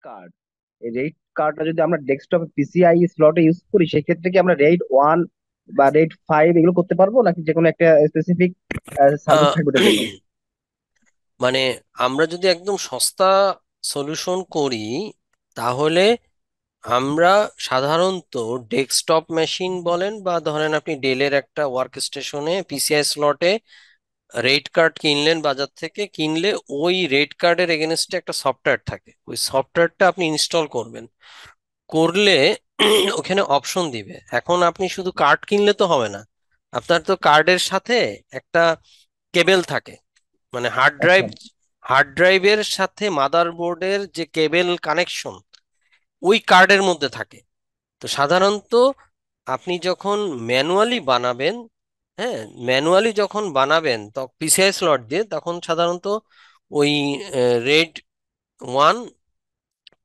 Card, এই red কার্ডটা যদি আমরা ডেস্কটপে পিসিআই স্লটে ইউজ করি, সেক্ষেত্রে কি আমরা রেড 1 বা রেড 5 এগুলো করতে পারবো, নাকি যে কোনো একটা স্পেসিফিক সার্ভিস আহ, থাকবে এটার জন্য? মানে আমরা যদি একদম সস্তা সলিউশন করি, তাহলে আমরা সাধারণত ডেস্কটপ মেশিন বলেন বা ধরেন আপনি ডেলের একটা ওয়ার্ক স্টেশনে পিসিআই স্লটে রেড কার্ড কিনলেন, বাজার থেকে কিনলে ওই রেড কার্ডের এগেনস্টে একটা সফটওয়্যার থাকে, ওই সফটওয়্যারটা আপনি ইনস্টল করবেন। করলে ওখানে অপশন দিবে। এখন আপনি শুধু কার্ড কিনলে তো হবে না, আপনার তো কার্ডের সাথে একটা কেবেল থাকে, মানে আচ্ছা। হার্ড ড্রাইভের সাথে মাদারবোর্ডের যে কেবেল কানেকশন ওই কার্ডের মধ্যে থাকে। তো সাধারণত আপনি যখন ম্যানুয়ালি বানাবেন, হ্যাঁ, ম্যানুয়ালি যখন বানাবেন তখন পিসিআই স্লট দিয়ে, তখন সাধারণত ওই রেড ওয়ান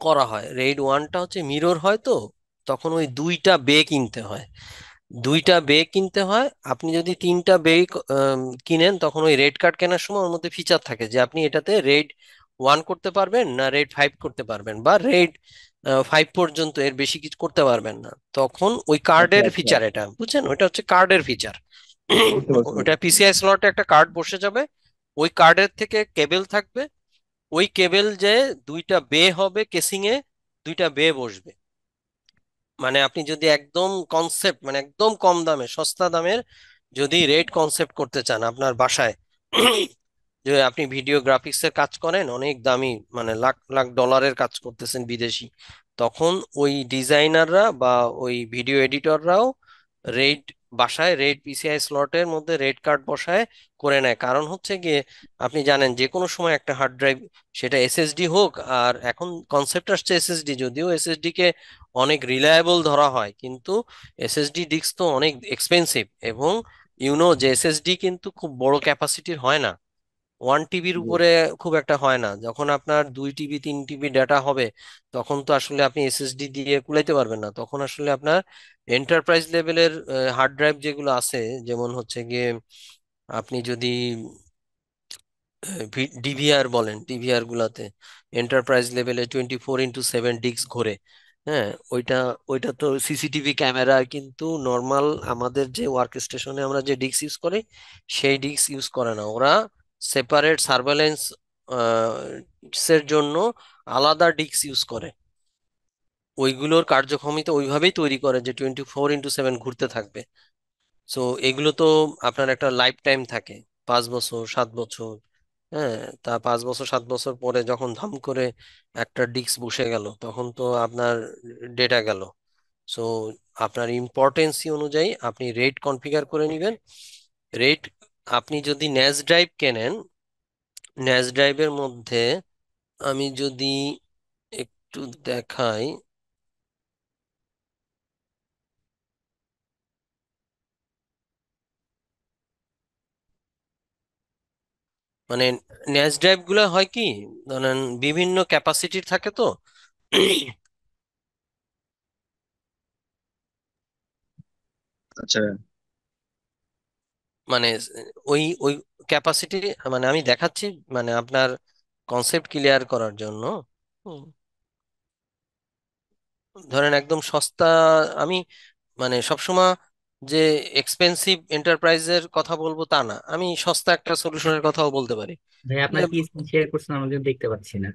করা হয়। রেড ওয়ানটা হচ্ছে মিরর হয়, তো তখন ওই দুইটা বে কিনতে হয়, দুইটা বে কিনতে হয়। আপনি যদি তিনটা বে কিনেন, তখন ওই রেড কার্ড কেনার সময় ওর মধ্যে ফিচার থাকে যে আপনি এটাতে রেড ওয়ান করতে পারবেন না রেড ফাইভ করতে পারবেন, বা রেড ফাইভ পর্যন্ত, এর বেশি কিছু করতে পারবেন না। তখন ওই আচ্ছা। কার্ডের আচ্ছা, ফিচার, এটা বুঝছেন, ওইটা হচ্ছে কার্ডের ফিচার। বুঝতে পারছি, ওটা বুঝতে পারছি। পিসিআই স্লটে একটা কার্ড বসে যাবে, ওই কার্ডের থেকে কেবল থাকবে, ওই কেবল যে দুইটা বে হবে কেসিং এ, দুইটা বে বসবে। মানে আপনি যদি একদম কনসেপ্ট, মানে একদম কম দামে সস্তা দামের যদি রেট কনসেপ্ট করতে চান আপনার বাসায়, যে আপনি ভিডিও গ্রাফিক্সের কাজ করেন, অনেক দামি, মানে লাখ লাখ ডলারের কাজ করতেছেন বিদেশি, তখন ওই ডিজাইনাররা বা ওই ভিডিও এডিটররাও রেড বাসায় রেড পিসিআই স্লটের মধ্যে রেড কার্ড বসায় করে নেয়। কারণ হচ্ছে গিয়ে আপনি জানেন যে কোনো সময় একটা হার্ড ড্রাইভ, সেটা এসএসডি হোক, আর এখন কনসেপ্ট আসছে এসএসডি, যদিও এসএসডি কে অনেক রিলায়েবল ধরা হয়, কিন্তু এসএসডি ডিস্ক তো অনেক এক্সপেন্সিভ, এবং যে এসএসডি কিন্তু খুব বড় ক্যাপাসিটির হয় না, 1 টিবির জি। উপরে খুব একটা হয় না। যখন আপনার 2 টিবি 3 টিবি ডাটা হবে, তখন তো আসলে আপনি এসএসডি দিয়ে কুলাইতে পারবেন না, তখন আসলে আপনার এন্টারপ্রাইজ লেভেলের হার্ড ড্রাইভ যেগুলো আছে, যেমন হচ্ছে গিয়ে আপনি যদি ডিভিআর বলেন, ডিভিআর গুলাতে এন্টারপ্রাইজ লেভেলে 24x7 ডিস্ক ঘোরে, হ্যাঁ, ওইটা ওইটা তো সিসিটিভি ক্যামেরা, কিন্তু নর্মাল আমাদের যে ওয়ার্ক স্টেশনে আমরা যে ডিস্ক ইউজ করি সেই ডিস্ক ইউজ করে না ওরা, সেপারেট সার্ভেলেন্স এর জন্য আলাদা ডিস্ক ইউজ করে। ওইগুলোর কার্যক্ষমতা ওইভাবেই তৈরি করে যে 24x7 ঘুরতে থাকবে। সো এগুলো তো আপনার একটা লাইফ টাইম থাকে, 5 বছর 7 বছর। হ্যাঁ, তা 5 বছর 7 বছর পরে যখন ধাম করে একটা ডিস্ক বসে গেল, তখন তো আপনার ডেটা গেল। সো আপনার ইম্পর্টেন্সি অনুযায়ী আপনি রেট কনফিগার করে নেবেন। রেট, আপনি যদি ন্যাস ড্রাইভ কেনেন, ন্যাস ড্রাইভের মধ্যে আমি যদি একটু দেখাই, মানে ন্যাস ড্রাইভ গুলো হয় কি, ধরেন বিভিন্ন ক্যাপাসিটির থাকে তো, আচ্ছা। মানে ওই ওই ক্যাপাসিটি, মানে আমি দেখাচ্ছি, মানে আপনার কনসেপ্ট ক্লিয়ার করার জন্য। হুম, ধরেন একদম সস্তা, আমি মানে সবসময় যে এক্সপেন্সিভ এন্টারপ্রাইজের কথা বলবো তা না, আমি সস্তা একটা সলিউশনের কথাও বলতে পারি। ভাই যে আপনার কি স্ক্রিন শেয়ার করছেন আমাকে দেখতে পাচ্ছি না।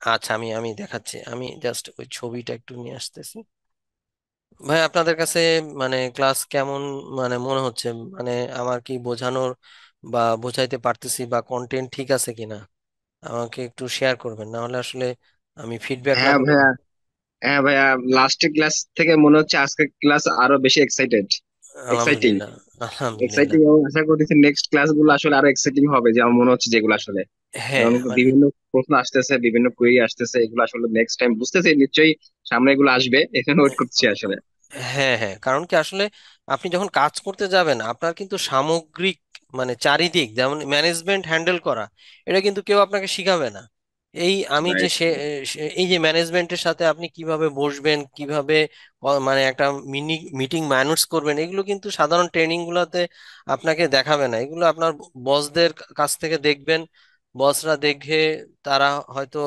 আচ্ছা, আমি দেখাচ্ছি, আমি জাস্ট ওই ছবিটা একটু নিয়ে আসতেছি। ভাই আপনাদের কাছে মানে ক্লাস কেমন মানে মনে হচ্ছে, মানে আমার কি বোঝানোর বা বোঝাইতে পারতেছি বা কন্টেন্ট ঠিক আছে কিনা, আমাকে একটু শেয়ার করবেন, না হলে আসলে আমি ফিডব্যাক না হ্যাঁ করলে। ভাইয়া, হ্যাঁ ভাইয়া, লাস্টের ক্লাস থেকে মনে হচ্ছে আজকের ক্লাস আরো বেশি এক্সাইটিং। আলহামদুলিল্লাহ, আলহামদুলিল্লাহ। এক্সাইটিং, এবং আশা করতেছি নেক্সট ক্লাস গুলো আসলে আরো এক্সাইটিং হবে, যে আমার মনে হচ্ছে যেগুলো আসলে, হ্যাঁ এবং মানে বিভিন্ন প্রশ্ন আসতেছে, বিভিন্ন কোয়েরি আসতেছে, এগুলো আসলে নেক্সট টাইম বুঝতেছি নিশ্চয়ই সামনে এগুলো আসবে, এখানে ওয়েট করতেছি আসলে। হ্যাঁ হ্যাঁ, কারণ কি আসলে আপনি যখন কাজ করতে যাবেন, আপনার কিন্তু সামগ্রিক, মানে চারিদিক যেমন ম্যানেজমেন্ট হ্যান্ডেল করা, এটা কিন্তু কেউ আপনাকে শিখাবে না। এই আমি যে রাইট। এই যে ম্যানেজমেন্টের সাথে আপনি কিভাবে বসবেন, কিভাবে মানে একটা মিনি মিটিং ম্যানেজ করবেন, এগুলো কিন্তু সাধারণ ট্রেনিং গুলোতে আপনাকে দেখাবে না, এগুলো আপনার বসদের কাছ থেকে দেখবেন। বসরা দেখে তারা হয়তো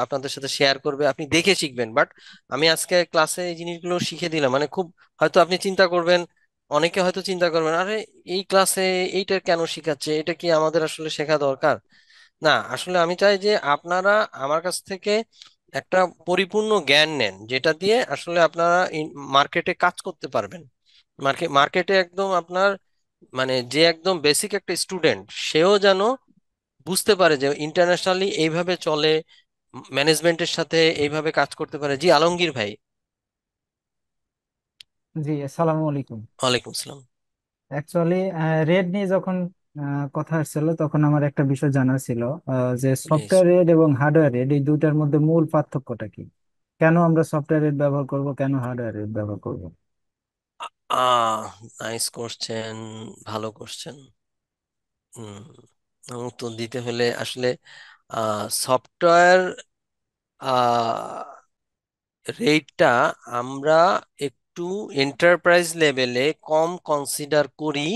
আপনাদের সাথে শেয়ার করবে, আপনি দেখে শিখবেন। বাট আমি আজকে ক্লাসে এই জিনিসগুলো শিখে দিলাম, মানে খুব হয়তো আপনি চিন্তা করবেন, অনেকে হয়তো চিন্তা করবেন, আরে এই ক্লাসে এইটা কেন শিখাচ্ছে, এটা কি আমাদের আসলে শেখা দরকার? না, আসলে আমি চাই যে আপনারা আমার কাছ থেকে একটা পরিপূর্ণ জ্ঞান নেন, যেটা দিয়ে আসলে আপনারা মার্কেটে কাজ করতে পারবেন। মার্কেটে একদম আপনার মানে যে একদম বেসিক একটা স্টুডেন্ট, সেও যেন বুঝতে পারে যে ইন্টারন্যাশনালি এইভাবে চলে, ম্যানেজমেন্টের সাথে এইভাবে কাজ করতে পারে। জি আলমগীর ভাই। জি, আসসালামু আলাইকুম। ওয়ালাইকুম আসসালাম। অ্যাকচুয়ালি রেড নিয়ে যখন কথা আসছিল তখন আমার একটা বিষয় জানার ছিল, যে প্লিজ। সফটওয়্যার রেড এবং হার্ডওয়্যার রেড এই দুইটার মধ্যে মূল পার্থক্যটা কি? কেন আমরা সফটওয়্যার রেড ব্যবহার করব, কেন হার্ডওয়্যার রেড ব্যবহার করব? আহ নাইস কোশ্চেন, ভালো কোশ্চেন। হুম, উত্তর দিতে হলে আসলে সফটওয়্যার রেটটা আমরা একটু এন্টারপ্রাইজ লেভেলে কম কনসিডার করি,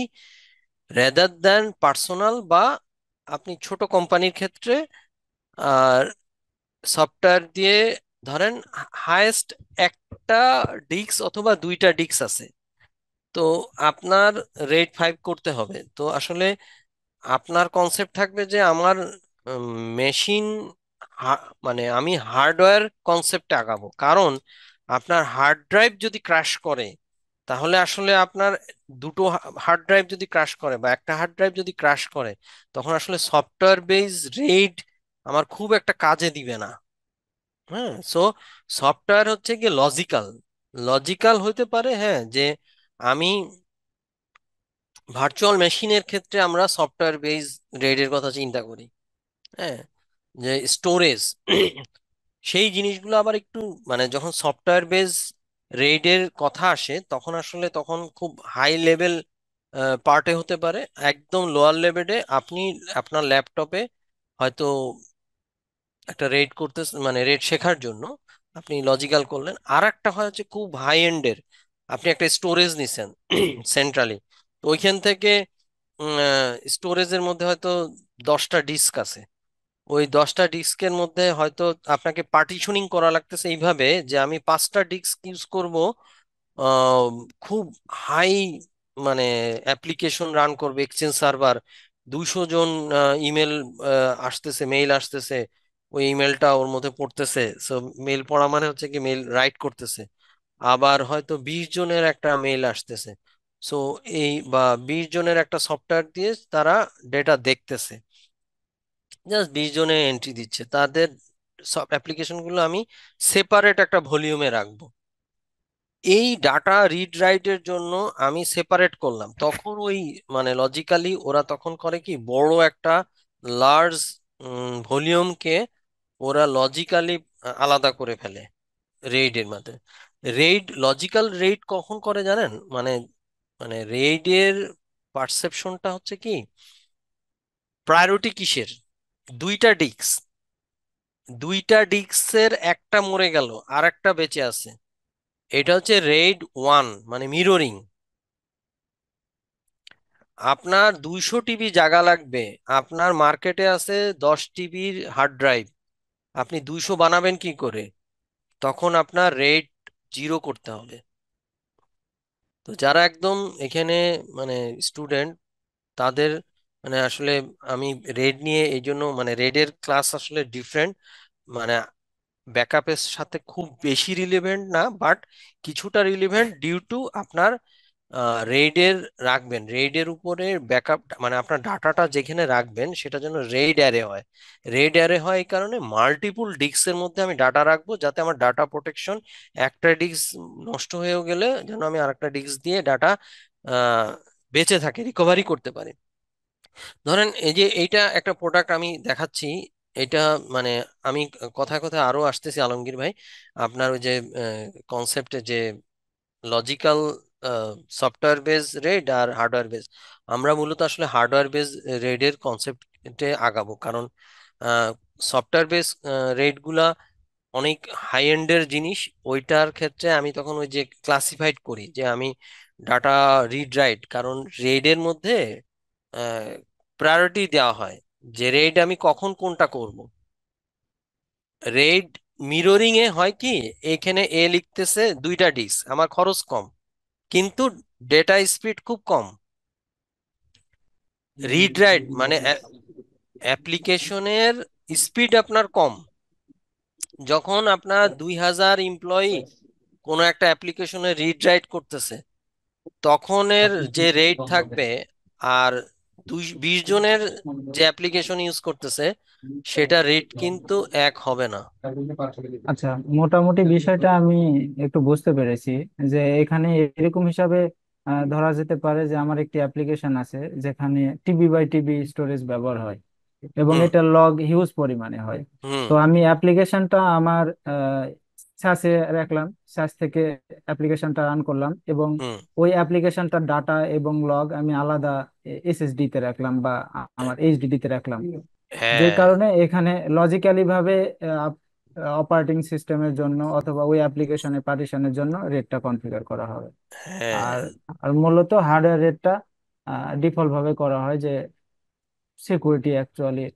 রেদার দ্যান পার্সোনাল বা আপনি ছোট কোম্পানির ক্ষেত্রে। আর সফটওয়্যার দিয়ে ধরেন হায়েস্ট একটা ডিস্ক অথবা দুইটা ডিস্ক আছে, তো আপনার রেট 5 করতে হবে। তো আসলে আপনার কনসেপ্ট থাকবে যে আমার মেশিন, মানে আমি হার্ডওয়্যার কনসেপ্টে আগাবো, কারণ আপনার হার্ড ড্রাইভ যদি ক্র্যাশ করে, তাহলে আসলে আপনার দুটো হার্ড ড্রাইভ যদি ক্র্যাশ করে বা একটা হার্ড ড্রাইভ যদি ক্র্যাশ করে, তখন আসলে সফটওয়্যার বেস রেট আমার খুব একটা কাজে দিবে না। হ্যাঁ, সো সফটওয়্যার হচ্ছে কি লজিক্যাল। লজিক্যাল হতে পারে, হ্যাঁ, যে আমি ভার্চুয়াল মেশিনের ক্ষেত্রে আমরা সফটওয়্যার বেস রেটের কথা চিন্তা করি। হ্যাঁ, যে স্টোরেজ সেই জিনিসগুলো আবার একটু, মানে যখন সফটওয়্যার বেস রেটের কথা আসে, তখন আসলে তখন খুব হাই লেভেল পার্টে হতে পারে। একদম লোয়ার লেভেলে আপনি আপনার ল্যাপটপে হয়তো একটা রেট করতে, মানে রেট শেখার জন্য আপনি লজিক্যাল করলেন। আর একটা হয় হচ্ছে খুব হাই এন্ডের, আপনি একটা স্টোরেজ নিছেন সেন্ট্রালি, তো ওইখান থেকে স্টোরেজের মধ্যে হয়তো 10টা ডিস্ক আছে। ওই 10টা ডিস্কের মধ্যে হয়তো আপনাকে পার্টিশনিং করা লাগতেছে এইভাবে যে আমি 5টা ডিস্ক ইউজ করব, আহ, খুব হাই, মানে অ্যাপ্লিকেশন রান করবে, এক্সচেঞ্জ সার্ভার, 200 জন ইমেল আসতেছে, মেইল আসতেছে, ওই ইমেলটা ওর মধ্যে পড়তেছে। সো মেইল পড়া মানে হচ্ছে কি মেইল রাইট করতেছে। আবার হয়তো 20 জনের একটা মেইল আসতেছে। সো এই বা 20 জনের একটা সফটওয়্যার দিয়ে তারা ডেটা দেখতেছে, জাস্ট 20 জনে এন্ট্রি দিচ্ছে, তাদের সব অ্যাপ্লিকেশন গুলো আমি সেপারেট একটা ভলিউমে রাখবো। এই ডাটা রিড রাইটের জন্য আমি সেপারেট করলাম, তখন ওই মানে লজিক্যালি ওরা তখন করে কি বড় একটা লার্জ ভলিউমকে ওরা লজিক্যালি আলাদা করে ফেলে রেইডের মধ্যে। রেইড লজিক্যাল রেইড কখন করে জানেন? মানে মানে রেইডের পারসেপশনটা হচ্ছে কি, প্রায়োরিটি কিসের, দুইটা ডিস্ক, দুইটা ডিস্কের একটা মরে গেল আর একটা বেঁচে আছে, এটা হচ্ছে রেইড 1, মানে মিররিং। আপনার 200 টিবি জায়গা লাগবে, আপনার মার্কেটে আছে 10 টিবির হার্ড ড্রাইভ, আপনি 200 বানাবেন কি করে? তখন আপনার রেট 0 করতে হবে। তো যারা একদম এখানে মানে স্টুডেন্ট, তাদের মানে আসলে আমি রেড নিয়ে এই জন্য, মানে রেডের ক্লাস আসলে ডিফারেন্ট, মানে ব্যাকআপের সাথে খুব বেশি রিলেভেন্ট না, বাট কিছুটা রিলেভেন্ট ডিউ টু আপনার রেইডের রাখবেন, রেইডের উপরে ব্যাকআপ, মানে আপনার ডাটাটা যেখানে রাখবেন সেটা যেন রেইড অ্যারে হয়। রেইড অ্যারে হয় এই কারণে মাল্টিপুল ডিস্কের মধ্যে আমি ডাটা রাখবো, যাতে আমার ডাটা প্রোটেকশন, একটা ডিস্ক নষ্ট হয়েও গেলে যেন আমি আরেকটা ডিস্ক দিয়ে ডাটা বেঁচে থাকে, রিকভারি করতে পারি। ধরেন এই যে এইটা একটা প্রোডাক্ট আমি দেখাচ্ছি, এটা মানে আমি কথায় কথায় আরো আসতেছি আলমগীর ভাই, আপনার ওই যে কনসেপ্টে যে লজিক্যাল সফটওয়্যার বেস রেড আর হার্ডওয়্যার বেস, আমরা মূলত আসলে হার্ডওয়্যার বেস রেডের কনসেপ্টে আগাবো, কারণ সফটওয়্যার বেস রেড গুলা অনেক হাই এন্ডের জিনিস। ওইটার ক্ষেত্রে আমি তখন ওই যে ক্লাসিফাইড করি যে আমি ডাটা রিড রাইট, কারণ রেডের মধ্যে প্রায়োরিটি দেওয়া হয়, যে রেড আমি কখন কোনটা করব। রেড মিররিং এ হয় কি, এখানে এ লিখতেছে 2টা ডিস্ক, আমার খরচ কম কিন্তু ডেটা স্পিড খুব কম। রিড রাইট মানে অ্যাপ্লিকেশনের স্পিড আপনার কম। যখন আপনার 2000 এমপ্লয়ি কোনো একটা অ্যাপ্লিকেশনে রিড রাইট করতেছে, তখন এর যে রেট থাকবে আর 20 জনের যে অ্যাপ্লিকেশন ইউজ করতেছে সেটা রেট কিন্তু এক হবে না। আচ্ছা, মোটামুটি বিষয়টা আমি একটু বুঝতে পেরেছি। যে এখানে এরকম হিসাবে ধরা যেতে পারে যে আমার একটি অ্যাপ্লিকেশন আছে যেখানে টিবি বাই টিবি স্টোরেজ ব্যবহার হয় এবং হুম এটা লগ হিউজ পরিমাণে হয়। হুম তো আমি অ্যাপ্লিকেশনটা আমার সাসে রাখলাম, সাস থেকে অ্যাপ্লিকেশনটা রান করলাম এবং হুম। ওই অ্যাপ্লিকেশনটার ডাটা এবং লগ আমি আলাদা এসএসডি তে রাখলাম বা আমার এইচডিডি তে রাখলাম। যেই হ্যাঁ কারণে এখানে লজিক্যালি ভাবে অপারেটিং সিস্টেমের জন্য অথবা ওই অ্যাপ্লিকেশনের পার্টিশনের জন্য রেটটা কনফিগার করা হবে। হ্যাঁ। আর আর মূলত হার্ডওয়্যার রেটটা ডিফল্ট ভাবে করা হয় যে সিকিউরিটি অ্যাকচুয়ালি,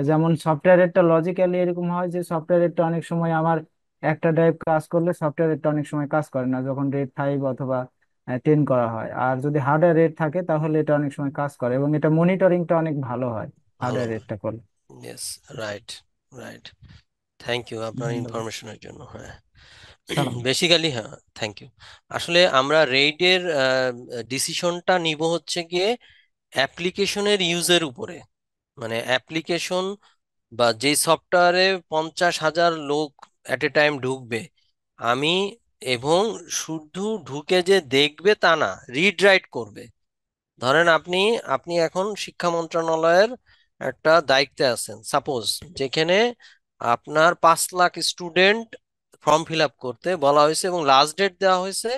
যেমন সফটওয়্যারেরটা লজিক্যালি এরকম হয় যে সফটওয়্যারেরটা অনেক সময় আমার একটা ড্রাইভ কাজ করলে সফটওয়্যারেরটা অনেক সময় কাজ করে না যখন রেট 5 অথবা 10 করা হয়। আর যদি হার্ডওয়্যার রেট থাকে তাহলে এটা অনেক সময় কাজ করে এবং এটা মনিটরিংটা অনেক ভালো হয় ভালো। হার্ডওয়্যার রেটটা করলে। Yes. Right. Right. Thank you আপনার ধন্যবাদ। ইনফরমেশনের জন্য। হ্যাঁ। সালাম। বেসিক্যালি হ্যাঁ, থ্যাংক ইউ। আসলে আমরা রেইডের ডিসিশনটা নিব হচ্ছে গিয়ে অ্যাপ্লিকেশনের ইউজের উপরে। মানে অ্যাপ্লিকেশন বা যে সফটওয়্যারে 50,000 লোক এট এ টাইম ঢুকবে, আমি এবং শুধু ঢুকে যে দেখবে তা না, রিড রাইট করবে। ধরেন আপনি আপনি এখন শিক্ষা মন্ত্রণালয়ের একটা দায়িত্বে আছেন সাপোজ, যেখানে আপনার 5 lakh student form fill up করতে বলা হয়েছে এবং লাস্ট ডেট দেওয়া হয়েছে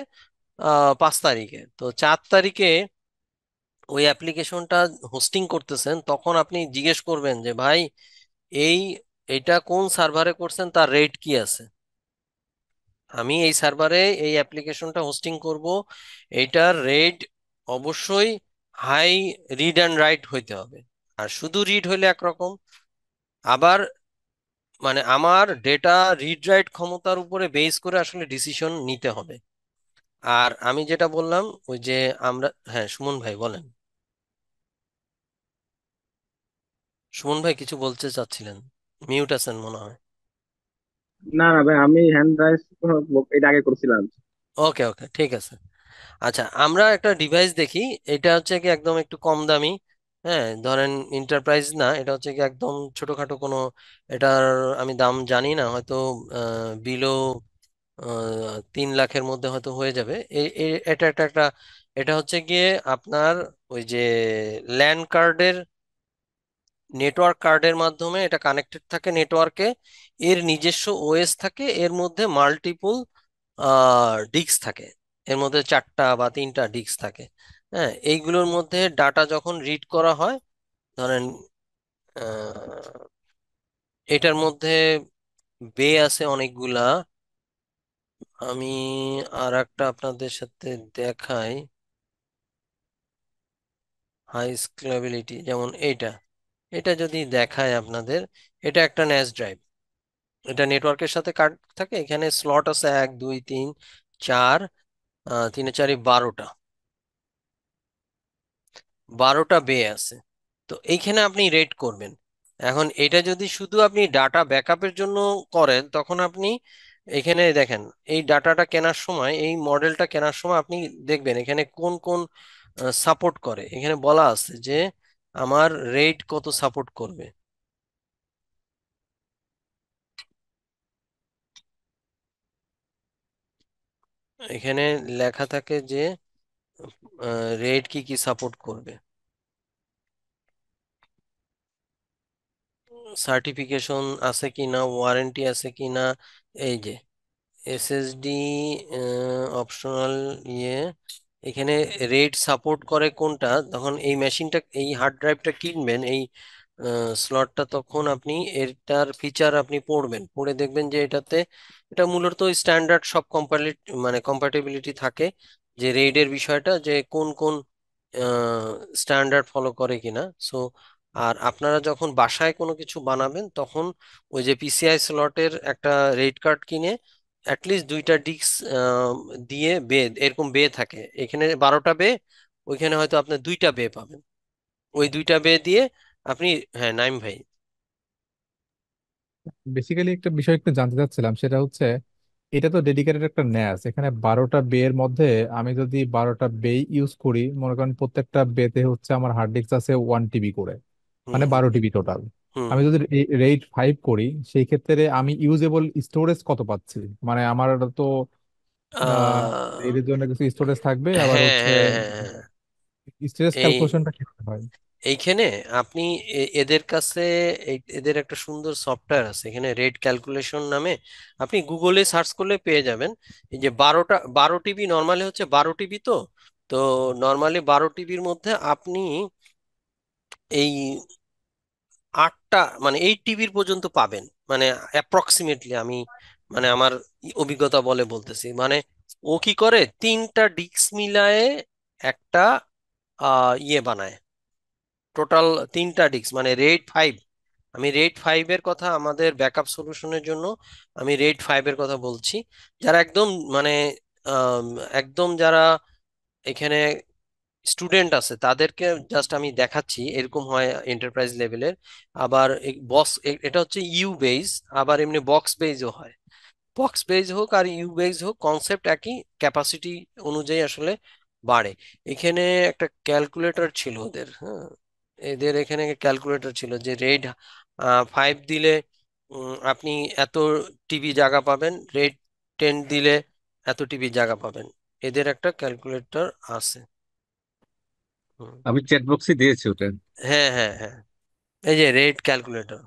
5 তারিখে। তো 4 তারিখে ওই অ্যাপ্লিকেশনটা হোস্টিং করতেছেন, তখন আপনি জিজ্ঞেস করবেন যে ভাই এই এটা কোন সার্ভারে করছেন, তার রেট কি আছে। আমি এই সার্ভারে এই অ্যাপ্লিকেশনটা হোস্টিং করব, এইটার রেট অবশ্যই হাই রিড অ্যান্ড রাইট হইতে হবে। আর শুধু রিড হইলে একরকম, আবার মানে আমার ডেটা রিড রাইট ক্ষমতার উপরে বেস করে আসলে ডিসিশন নিতে হবে। আর আমি যেটা বললাম ওই যে আমরা, হ্যাঁ সুমন ভাই বলেন। সুমন ভাই কিছু বলতে চাচ্ছিলেন, মিউট আছেন মনে হয়। না না ভাই, আমি হ্যান্ড রাইজ এটা আগে করছিলাম। ওকে ওকে ঠিক আছে। আচ্ছা, আমরা একটা ডিভাইস দেখি। এটা হচ্ছে কি একদম একটু কম দামি। হ্যাঁ ধরেন এন্টারপ্রাইজ না, এটা হচ্ছে কি একদম ছোটখাটো কোনো, এটার আমি দাম জানি না, হয়তো বিলো 3 লাখের মধ্যে হয়তো হয়ে যাবে। এটা একটা একটা এটা হচ্ছে গিয়ে আপনার ওই যে ল্যান কার্ডের, নেটওয়ার্ক কার্ডের মাধ্যমে এটা কানেক্টেড থাকে নেটওয়ার্কে। এর নিজস্ব ওএস থাকে, এর মধ্যে মাল্টিপল ডিস্ক থাকে, এর মধ্যে 4টা বা 3টা ডিস্ক থাকে। হ্যাঁ এইগুলোর মধ্যে ডাটা যখন রিড করা হয়, ধরেন আহ, এটার মধ্যে বে আছে অনেকগুলা। আমি আর একটা আপনাদের সাথে দেখাই, হাই স্কেলেবিলিটি যেমন এইটা, এটা যদি দেখায় আপনাদের, এটা একটা ন্যাস ড্রাইভ। এটা নেটওয়ার্কের সাথে কানেক্ট থাকে, এখানে স্লট আছে 1 2 3 4, 3 4 12টা, 12টা বে আছে। তো এইখানে আপনি রেট করবেন। এখন এটা যদি শুধু আপনি ডাটা ব্যাকআপের জন্য করেন, তখন আপনি এখানে দেখেন এই ডাটাটা কেনার সময়, এই মডেলটা কেনার সময় আপনি দেখবেন এখানে কোন কোন সাপোর্ট করে, এখানে বলা আছে যে আমার রেট কত সাপোর্ট করবে। এখানে লেখা থাকে যে রেট কি কি সাপোর্ট করবে, সার্টিফিকেশন আছে কিনা, ওয়ারেন্টি আছে কিনা, এই যে এসএসডি অপশনাল ইয়ে, এখানে রেট সাপোর্ট করে কোনটা। তখন এই মেশিনটা, এই হার্ড ড্রাইভটা কিনবেন, এই স্লটটা, তখন আপনি এটার ফিচার আপনি পড়বেন, পড়ে দেখবেন যে এটাতে, এটা মূলত স্ট্যান্ডার্ড সব মানে কম্প্যাটিবিলিটি থাকে, যে রেটের বিষয়টা যে কোন কোন স্ট্যান্ডার্ড ফলো করে কিনা। সো আর আপনারা যখন বাসায় কোনো কিছু বানাবেন তখন ওই যে পিসিআই স্লটের একটা রেড কার্ড কিনে অ্যাটলিস্ট দুইটা ডিস্ক দিয়ে বে, এরকম বে থাকে, এখানে 12টা বে, ওইখানে হয়তো আপনি দুইটা বে পাবেন, ওই দুইটা বে দিয়ে আপনি। হ্যাঁ, নাইম ভাই। বেসিক্যালি একটা বিষয় একটু জানতে চাচ্ছিলাম, সেটা হচ্ছে এটা তো ডেডিকেটেড একটা ন্যাস, এখানে 12টা বে এর মধ্যে আমি যদি 12টা বে ইউজ করি, মনে করেন প্রত্যেকটা বেতে হচ্ছে আমার হার্ড ডিস্ক আছে 1 টিবি করে, হুম মানে হুম 12 টিবি টোটাল। হুম আমি হুম। যদি রেড 5 করি, সেই ক্ষেত্রে আমি ইউজেবল স্টোরেজ কত পাচ্ছি? মানে আমার তো আহ, এর জন্য কিছু স্টোরেজ থাকবে, আবার হ্যাঁ হচ্ছে হ্যাঁ হ্যাঁ হ্যাঁ। স্টোরেজ এই ক্যালকুলেশনটা কিভাবে হয়? এইখানে আপনি এদের কাছে এদের একটা সুন্দর সফটওয়্যার আছে এখানে, রেট ক্যালকুলেশন নামে, আপনি গুগলে সার্চ করলে পেয়ে যাবেন। এই যে 12টিবি নর্মালি হচ্ছে 12টিবি, তো তো নর্মালি 12টিবির মধ্যে আপনি এই 8টা মানে 8 টিবির পর্যন্ত পাবেন, মানে অ্যাপ্রক্সিমেটলি আমি, মানে আমার অভিজ্ঞতা বলে বলতেছি, মানে ও কি করে 3টা ডিস্ক মিলায়ে একটা ইয়ে বানায়, টোটাল 3টা ডিস্ক মানে রেড 5। আমি রেড 5 এর কথা, আমাদের ব্যাকআপ সলিউশনের জন্য আমি রেড 5 এর কথা বলছি। যারা একদম মানে আম, একদম যারা এখানে স্টুডেন্ট আছে তাদেরকে জাস্ট আমি দেখাচ্ছি, এরকম হয় এন্টারপ্রাইজ লেভেলের। আবার বক্স, এটা হচ্ছে ইউ বেজ, আবার এমনি বক্স বেজও হয়। বক্স বেজ হোক আর ইউ বেজ হোক, কনসেপ্ট একই, ক্যাপাসিটি অনুযায়ী আসলে বাড়ে। এখানে একটা ক্যালকুলেটর ছিল ওদের, হ্যাঁ, এদের এখানে ক্যালকুলেটর ছিল যে রেড 5 দিলে আপনি এত টিবি জায়গা পাবেন, রেড 10 দিলে এত টিবি জায়গা পাবেন, এদের একটা ক্যালকুলেটর আছে। হুম। আমি চ্যাট বক্সে দিয়েছি ওটা। হ্যাঁ হ্যাঁ হ্যাঁ, এই যে রেড ক্যালকুলেটর,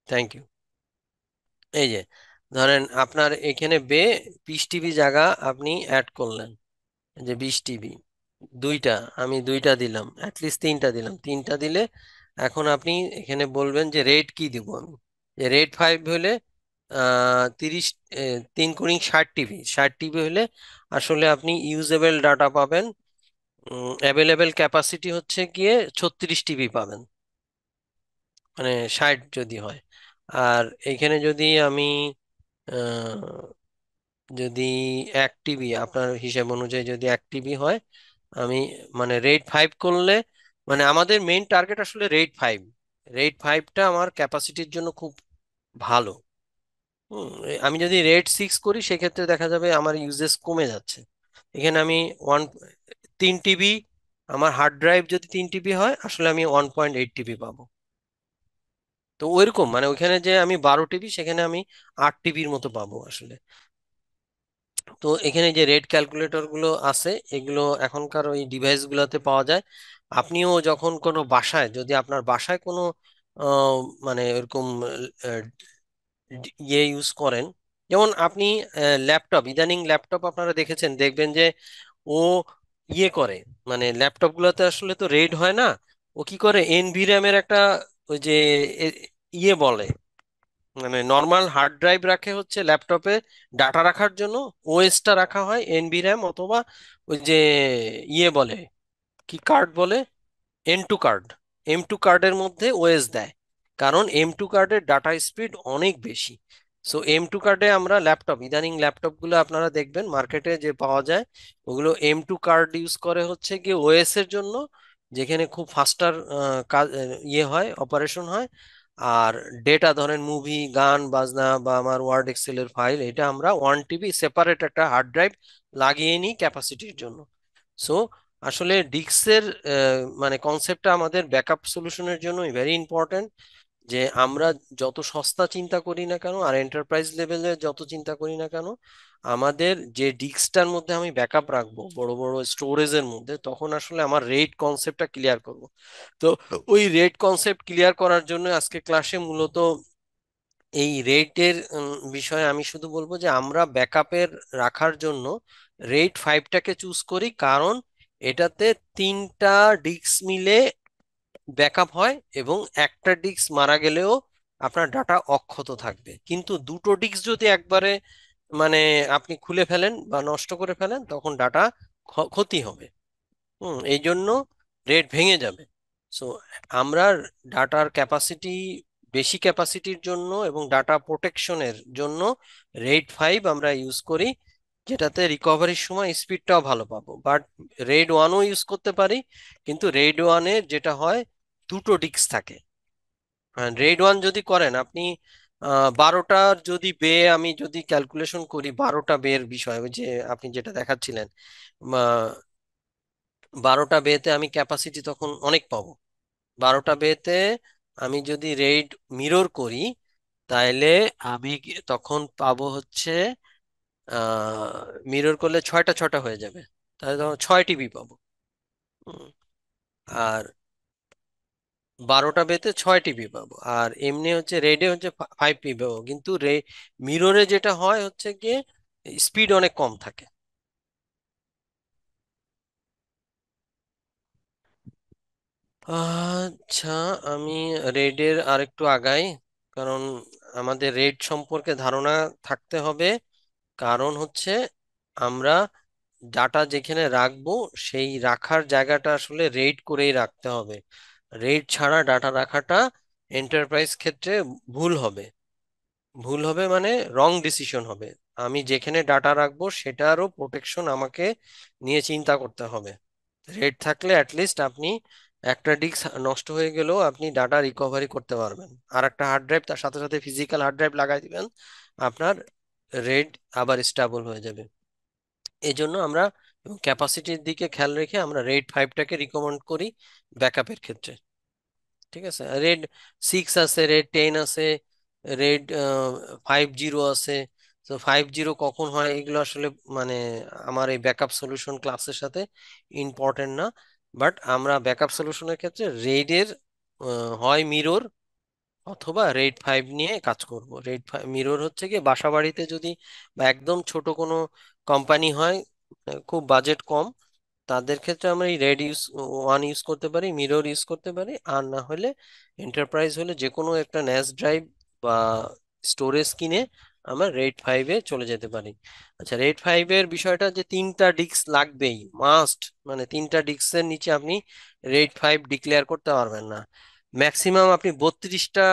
থ্যাংক ইউ। এই যে ধরেন আপনার এখানে 20 টিবি জায়গা আপনি অ্যাড করলেন, যে 20 টিবি, দুইটা, আমি দুইটা দিলাম, অ্যাটলিস্ট তিনটা দিলাম, তিনটা দিলে এখন আপনি এখানে বলবেন যে রেট কি দিব আমি, যে রেড 5 হলে 30, 3 × 60 টিবি, 60 টিবি হলে আসলে আপনি ইউজেবল ডাটা পাবেন, অ্যাভেলেবেল ক্যাপাসিটি হচ্ছে গিয়ে 36 টিবি পাবেন, মানে 60 যদি হয়। আর এখানে যদি আমি যদি 1 টিবি, আপনার হিসাব অনুযায়ী যদি 1 টিবি হয়, আমি মানে রেড 5 করলে, মানে আমাদের মেইন টার্গেট আসলে রেড 5। রেড 5টা আমার ক্যাপাসিটির জন্য খুব ভালো। আমি যদি রেড 6 করি সেক্ষেত্রে দেখা যাবে আমার ইউজেস কমে যাচ্ছে। এখানে আমি ওয়ান 3 টিবি, আমার হার্ড ড্রাইভ যদি 3 টিবি হয় আসলে আমি 1.8 টিবি পাবো। তো ওইরকম মানে ওইখানে যে আমি 12 টিবি সেখানে আমি 8 টিবির মতো পাবো আসলে। তো এখানে যে রেট ক্যালকুলেটর গুলো আছে এগুলো এখনকার ওই ডিভাইস গুলোতে পাওয়া যায়। আপনিও যখন কোনো বাসায়, যদি আপনার বাসায় কোনো আহ, মানে এরকম আহ, ইয়ে ইউজ করেন, যেমন আপনি ল্যাপটপ, ইদানিং ল্যাপটপ আপনারা দেখেছেন, দেখবেন যে ও ইয়ে করে, মানে ল্যাপটপ গুলোতে আসলে তো রেড হয় না, ও কি করে এনভিরামের একটা ওই যে এ- ইয়ে বলে, মানে নর্মাল হার্ড ড্রাইভ রাখে হচ্ছে ল্যাপটপে ডাটা রাখার জন্য, ওএসটা রাখা হয় এনভিরাম, অথবা ওই যে ইয়ে বলে, কি কার্ড বলে, এম 2 কার্ড, এম 2 কার্ডের মধ্যে ওএস দেয়, কারণ এম 2 কার্ডের ডাটা স্পিড অনেক বেশি। সো এম 2 কার্ডে আমরা ল্যাপটপ, ইদানিং ল্যাপটপ গুলো আপনারা দেখবেন মার্কেটে যে পাওয়া যায়, ওগুলো এম 2 কার্ড ইউজ করে হচ্ছে কি ওএস এর জন্য, যেখানে খুব ফাস্টার কাজ ইয়ে হয়, অপারেশন হয়। আর ডেটা ধরেন মুভি, গান বাজনা বা আমার ওয়ার্ড এক্সেলের ফাইল, এটা আমরা 1 টিবি সেপারেট একটা হার্ড ড্রাইভ লাগিয়ে নিই ক্যাপাসিটির জন্য। সো আসলে ডিস্কের মানে কনসেপ্টটা আমাদের ব্যাকআপ সলিউশনের জন্য ভেরি ইম্পর্ট্যান্ট। যে আমরা যত সস্তা চিন্তা করি না কেন আর এন্টারপ্রাইজ লেভেলে যত চিন্তা করি না কেন, আমাদের যে ডিস্কটার মধ্যে আমি ব্যাকআপ রাখবো বড় বড় স্টোরেজের মধ্যে, তখন আসলে আমার রেট কনসেপ্টটা ক্লিয়ার করব। তো ওই রেট কনসেপ্ট ক্লিয়ার করার জন্য আজকে ক্লাসে মূলত এই রেটের বিষয়ে আমি শুধু বলবো যে আমরা ব্যাকআপের রাখার জন্য রেড 5টাকে চুজ করি, কারণ এটাতে 3টা ডিস্ক মিলে ব্যাকআপ হয়, এবং একটা ডিস্ক মারা গেলেও আপনার ডাটা অক্ষত থাকবে। কিন্তু দুটো ডিস্ক যদি একবারে মানে আপনি খুলে ফেলেন বা নষ্ট করে ফেলেন তখন ডাটা ক্ষতি হবে। এই জন্য রেট ভেঙে যাবে। সো আমরা ডাটার ক্যাপাসিটি, বেশি ক্যাপাসিটির জন্য এবং ডাটা প্রোটেকশনের জন্য রেড 5 আমরা ইউজ করি, যেটাতে রিকভারির সময় স্পিডটাও ভালো পাবো। বাট রেড 1ও ইউজ করতে পারি, কিন্তু রেড 1-এ যেটা হয় দুটো ডিস্ক থাকে। রেড 1 যদি করেন আপনি 12টার যদি বে, আমি যদি ক্যালকুলেশন করি 12টা বের বিষয়, ওই যে আপনি যেটা দেখাচ্ছিলেন, 12টা বেতে আমি ক্যাপাসিটি তখন অনেক পাবো। 12টা বেতে আমি যদি রেড মিরর করি, তাইলে আমি তখন পাবো হচ্ছে, মিরর করলে 6টা 6টা হয়ে যাবে, তাহলে তখন 6 টিবি পাবো। হুম, আর 12টা বেতে 6 টিবি পাবো, আর এমনি হচ্ছে রেডে হচ্ছে 5 টিবি পাবো। কিন্তু মিররে যেটা হয় হচ্ছে গিয়ে স্পিড অনেক কম থাকে। আচ্ছা, আমি রেডের আরেকটু আগাই, কারণ আমাদের রেড সম্পর্কে ধারণা থাকতে হবে। কারণ হচ্ছে আমরা ডাটা যেখানে রাখবো সেই রাখার জায়গাটা আসলে রেড করেই রাখতে হবে। রেড ছাড়া ডাটা রাখাটা এন্টারপ্রাইজ ক্ষেত্রে ভুল হবে। ভুল হবে মানে রং ডিসিশন হবে। আমি যেখানে ডাটা রাখবো সেটারও প্রোটেকশন আমাকে নিয়ে চিন্তা করতে হবে। রেড থাকলে অ্যাটলিস্ট আপনি একটা ডিস্ক নষ্ট হয়ে গেলেও আপনি ডাটা রিকভারি করতে পারবেন, আর একটা হার্ড ড্রাইভ তার সাথে সাথে ফিজিক্যাল হার্ড ড্রাইভ লাগাই দিবেন, আপনার রেড আবার স্টেবল হয়ে যাবে। এই জন্য আমরা ক্যাপাসিটির দিকে খেয়াল রেখে আমরা রেড 5টাকে রিকমেন্ড করি ব্যাকআপের ক্ষেত্রে। ঠিক আছে, রেড 6 আছে, রেড 10 আছে, রেড 5 জিরো আছে। তো 5 জিরো কখন হয় এগুলো আসলে মানে আমার এই ব্যাকআপ সলিউশন ক্লাসের সাথে ইম্পর্টেন্ট না। বাট আমরা ব্যাকআপ সলিউশনের ক্ষেত্রে রেডের হয় মিরর অথবা রেড 5 নিয়ে কাজ করব। রেড মিরর হচ্ছে কি বাসা বাড়িতে যদি বা একদম ছোট কোনো কোম্পানি হয়, খুব বাজেট কম, তাদের ক্ষেত্রে আমরা এই রেড 1 ইউজ করতে পারি, মিরর ইউজ করতে পারি। আর না হলে এন্টারপ্রাইজ হলে যে কোনো একটা ন্যাস ড্রাইভ বা স্টোরেজ কিনে আমরা রেড 5-এ চলে যেতে পারি। আচ্ছা, রেড 5-এর বিষয়টা যে 3টা ডিস্ক লাগবেই মাস্ট, মানে 3টা ডিস্কের নিচে আপনি রেড 5 ডিক্লেয়ার করতে পারবেন না। ম্যাক্সিমাম আপনি 32টা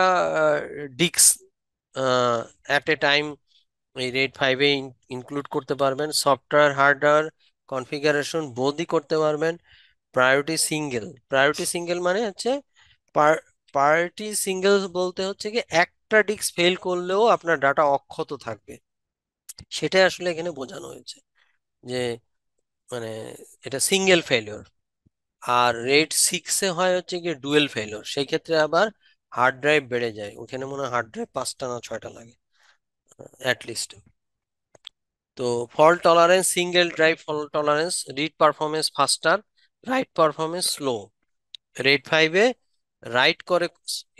ডিস্ক অ্যাট এ টাইম এই রেড 5-এ ইনক্লুড করতে পারবেন। সফটওয়্যার হার্ডওয়্যার কনফিগারেশন বোধই করতে পারবেন। প্রায়োরিটি সিঙ্গেল মানে হচ্ছে পার্টি সিঙ্গেল বলতে হচ্ছে কি একটা ডিস্ক ফেল করলেও আপনার ডাটা অক্ষত থাকবে, সেটাই আসলে এখানে বোঝানো হয়েছে যে মানে এটা সিঙ্গেল ফেলিওর। আর রেড 6-এ হয় হচ্ছে কি ডুয়েল ফেলিওর, সেই ক্ষেত্রে আবার হার্ড ড্রাইভ বেড়ে যায়, ওখানে মনে হয় হার্ড ড্রাইভ 5টা না 6টা লাগে অ্যাটলিস্ট। তো fault tolerance, single drive fault tolerance, read performance faster, write performance slow. RAID 5-এ রাইট করে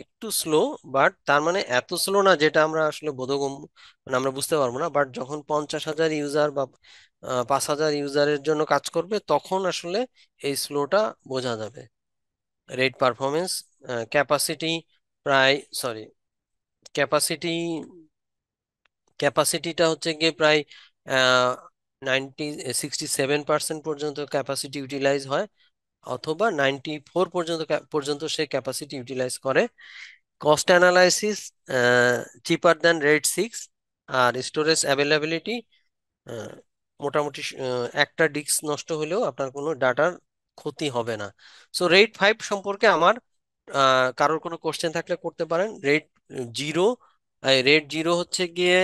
একটু স্লো, বাট তার মানে এত স্লো না যেটা আমরা আসলে বোধগম্য, মানে আমরা বুঝতে পারবো না। বাট যখন 50,000 ইউজার বা 5,000 ইউজারের জন্য কাজ করবে তখন আসলে এই স্লোটা বোঝা যাবে। রেড পারফরমেন্স ক্যাপাসিটি প্রায়, সরি, ক্যাপাসিটি ক্যাপাসিটিটা হচ্ছে গিয়ে প্রায় 67% পর্যন্ত ক্যাপাসিটি ইউটিলাইজ হয়, অথবা 94 পর্যন্ত সে ক্যাপাসিটি ইউটিলাইজ করে। কস্ট অ্যানালাইসিস চিপার দ্যান রেড 6। আর স্টোরেজ অ্যাভেলেবিলিটি মোটামুটি একটা ডিস্ক নষ্ট হলেও আপনার কোনো ডাটার ক্ষতি হবে না। সো রেড 5 সম্পর্কে আমার কারোর কোনো কোশ্চেন থাকলে করতে পারেন। জিরো রেড 0 হচ্ছে গিয়ে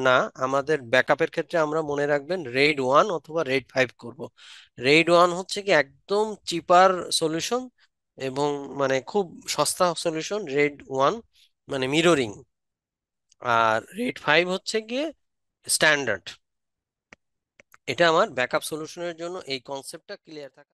না, আমাদের ব্যাকআপের ক্ষেত্রে আমরা মনে রাখবেন রেড 1 অথবা রেড 5 করব। রেড 1 হচ্ছে কি একদম চিপার সলিউশন এবং মানে খুব সস্তা সলিউশন রেড 1, মানে মিররিং। আর রেড 5 হচ্ছে গিয়ে স্ট্যান্ডার্ড। এটা আমার ব্যাকআপ সলিউশনের জন্য এই কনসেপ্টটা ক্লিয়ার থাকা।